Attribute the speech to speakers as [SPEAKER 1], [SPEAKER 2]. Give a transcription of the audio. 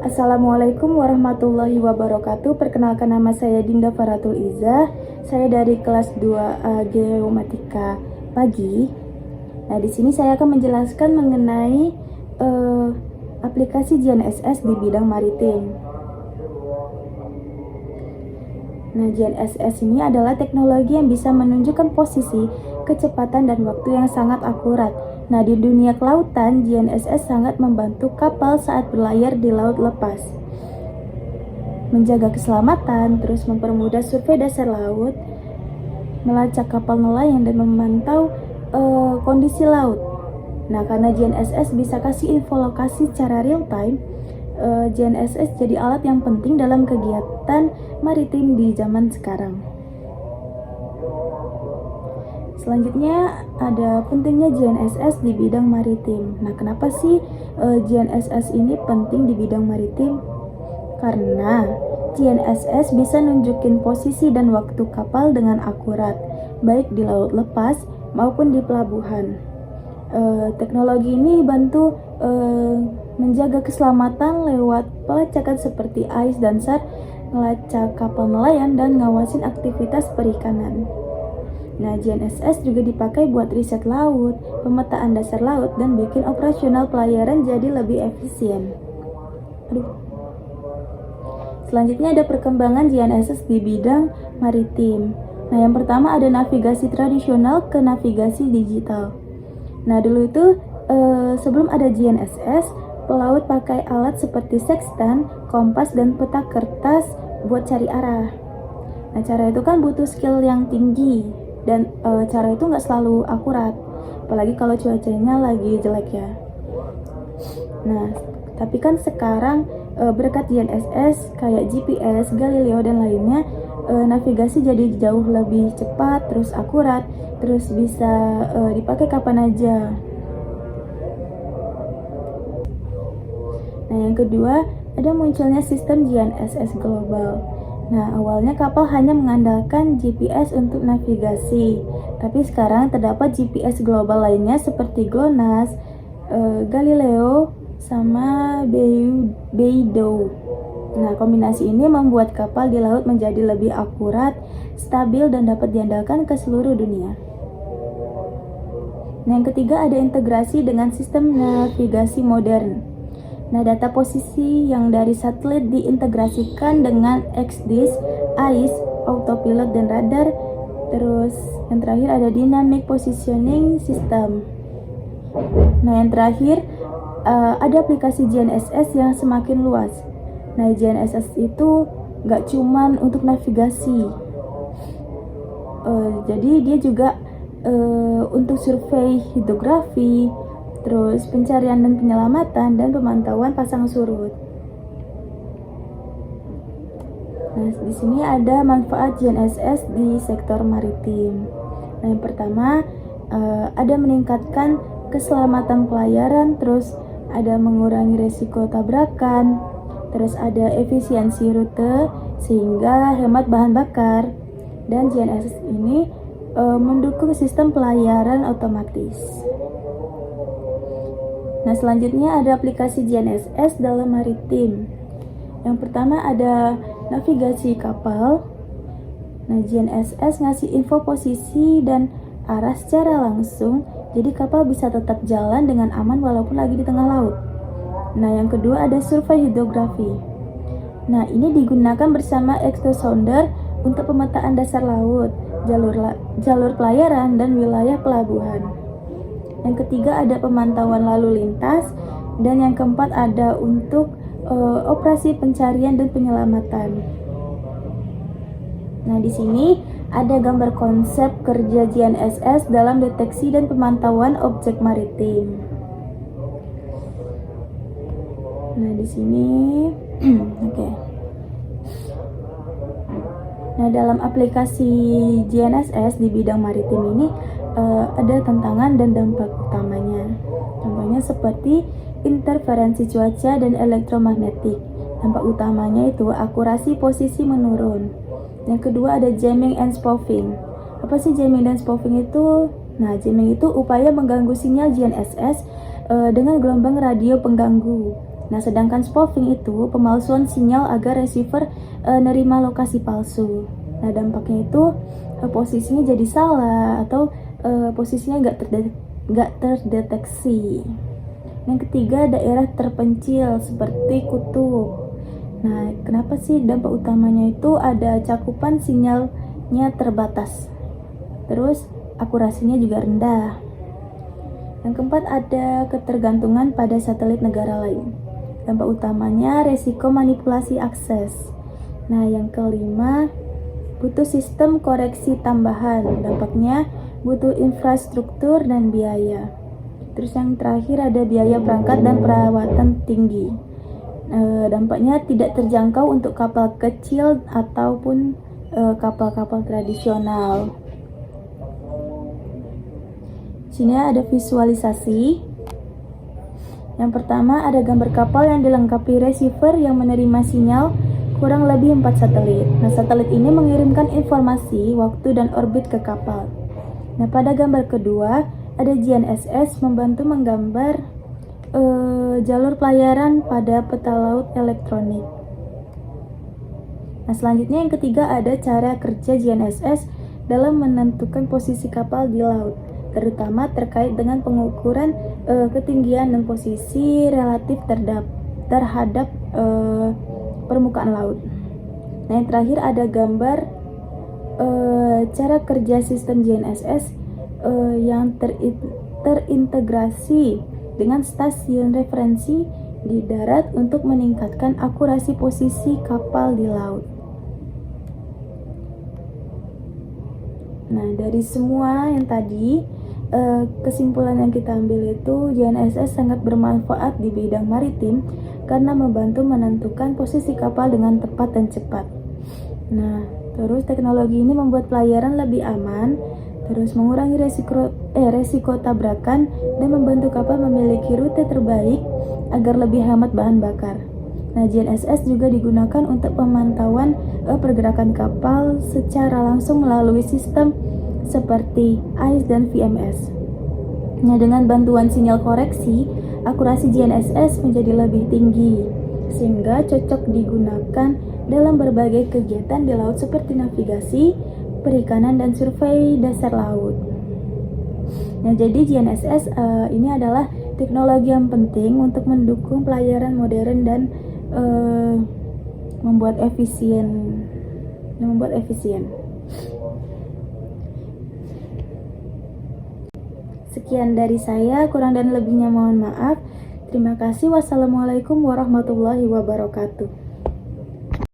[SPEAKER 1] Assalamualaikum warahmatullahi wabarakatuh. Perkenalkan, nama saya Dinda Faratul Izzah. Saya dari kelas 2A Geomatika Pagi. Nah, di sini saya akan menjelaskan mengenai aplikasi GNSS di bidang maritim. Nah, GNSS ini adalah teknologi yang bisa menunjukkan posisi, kecepatan, dan waktu yang sangat akurat. Nah, di dunia kelautan, GNSS sangat membantu kapal saat berlayar di laut lepas, menjaga keselamatan, terus mempermudah survei dasar laut, melacak kapal nelayan, dan memantau kondisi laut. Nah, karena GNSS bisa kasih info lokasi secara real time, GNSS jadi alat yang penting dalam kegiatan maritim di zaman sekarang. Selanjutnya ada pentingnya GNSS di bidang maritim. Nah, kenapa sih GNSS ini penting di bidang maritim? Karena GNSS bisa nunjukin posisi dan waktu kapal dengan akurat, baik di laut lepas maupun di pelabuhan. Teknologi ini bantu menjaga keselamatan lewat pelacakan seperti AIS dan SAR, melacak kapal nelayan, dan ngawasin aktivitas perikanan. Nah, GNSS juga dipakai buat riset laut, pemetaan dasar laut, dan bikin operasional pelayaran jadi lebih efisien. Selanjutnya ada perkembangan GNSS di bidang maritim. Nah, yang pertama ada navigasi tradisional ke navigasi digital. Nah, dulu itu sebelum ada GNSS, pelaut pakai alat seperti sextant, kompas, dan peta kertas buat cari arah. Nah, cara itu kan butuh skill yang tinggi, dan cara itu nggak selalu akurat, apalagi kalau cuacanya lagi jelek ya. Nah, tapi kan sekarang berkat GNSS kayak GPS, Galileo, dan lainnya, navigasi jadi jauh lebih cepat, terus akurat, terus bisa dipakai kapan aja. Nah, yang kedua ada munculnya sistem GNSS global. Nah, awalnya kapal hanya mengandalkan GPS untuk navigasi, tapi sekarang terdapat GPS global lainnya seperti GLONASS, Galileo, sama Beidou. Nah, kombinasi ini membuat kapal di laut menjadi lebih akurat, stabil, dan dapat diandalkan ke seluruh dunia. Nah, yang ketiga ada integrasi dengan sistem navigasi modern. Nah, data posisi yang dari satelit diintegrasikan dengan XDIS, AIS, autopilot, dan radar. Terus yang terakhir ada dynamic positioning system. Nah, yang terakhir ada aplikasi GNSS yang semakin luas. Nah, GNSS itu gak cuman untuk navigasi, jadi dia juga untuk survei hidrografi, terus pencarian dan penyelamatan, dan pemantauan pasang surut. Nah, di sini ada manfaat GNSS di sektor maritim. Nah, yang pertama ada meningkatkan keselamatan pelayaran, terus ada mengurangi resiko tabrakan, terus ada efisiensi rute sehingga hemat bahan bakar, dan GNSS ini mendukung sistem pelayaran otomatis. Nah, selanjutnya ada aplikasi GNSS dalam maritim. Yang pertama ada navigasi kapal. Nah, GNSS ngasih info posisi dan arah secara langsung, jadi kapal bisa tetap jalan dengan aman walaupun lagi di tengah laut. Nah, yang kedua ada survei hidrografi. Nah, ini digunakan bersama exosounder untuk pemetaan dasar laut, jalur pelayaran, dan wilayah pelabuhan. Yang ketiga ada pemantauan lalu lintas, dan yang keempat ada untuk operasi pencarian dan penyelamatan. Nah, di sini ada gambar konsep kerja GNSS dalam deteksi dan pemantauan objek maritim. Nah, di sini oke. Nah, dalam aplikasi GNSS di bidang maritim ini ada tantangan dan dampak utamanya. Contohnya seperti interferensi cuaca dan elektromagnetik. Dampak utamanya itu akurasi posisi menurun. Yang kedua ada jamming and spoofing. Apa sih jamming dan spoofing itu? Nah, jamming itu upaya mengganggu sinyal GNSS dengan gelombang radio pengganggu. Nah, sedangkan spoofing itu pemalsuan sinyal agar receiver nerima lokasi palsu. Nah, dampaknya itu posisinya jadi salah atau posisinya nggak terdeteksi. Yang ketiga, daerah terpencil seperti kutub. Nah, kenapa sih dampak utamanya itu ada cakupan sinyalnya terbatas, terus akurasinya juga rendah. Yang keempat, ada ketergantungan pada satelit negara lain. Dampak utamanya resiko manipulasi akses. Nah, yang kelima, butuh sistem koreksi tambahan. Dampaknya butuh infrastruktur dan biaya. Terus yang terakhir ada biaya perangkat dan perawatan tinggi. Dampaknya tidak terjangkau untuk kapal kecil ataupun kapal-kapal tradisional. Sini ada visualisasi. Yang pertama ada gambar kapal yang dilengkapi receiver yang menerima sinyal kurang lebih 4 satelit. Nah, satelit ini mengirimkan informasi, waktu, dan orbit ke kapal. Nah, pada gambar kedua ada GNSS membantu menggambar jalur pelayaran pada peta laut elektronik. Nah, selanjutnya yang ketiga ada cara kerja GNSS dalam menentukan posisi kapal di laut, terutama terkait dengan pengukuran ketinggian dan posisi relatif terhadap permukaan laut. Nah, yang terakhir ada gambar cara kerja sistem GNSS yang terintegrasi dengan stasiun referensi di darat untuk meningkatkan akurasi posisi kapal di laut. Nah, dari semua yang tadi, kesimpulan yang kita ambil itu GNSS sangat bermanfaat di bidang maritim karena membantu menentukan posisi kapal dengan tepat dan cepat. Nah, terus teknologi ini membuat pelayaran lebih aman, terus mengurangi resiko tabrakan dan membantu kapal memiliki rute terbaik agar lebih hemat bahan bakar. Nah, GNSS juga digunakan untuk pemantauan pergerakan kapal secara langsung melalui sistem seperti AIS dan VMS. Nah, dengan bantuan sinyal koreksi, akurasi GNSS menjadi lebih tinggi, sehingga cocok digunakan dalam berbagai kegiatan di laut seperti navigasi, perikanan, dan survei dasar laut. Nah, jadi GNSS ini adalah teknologi yang penting untuk mendukung pelayaran modern dan membuat efisien. Sekian dari saya, kurang dan lebihnya mohon maaf. Terima kasih. Wassalamualaikum warahmatullahi wabarakatuh.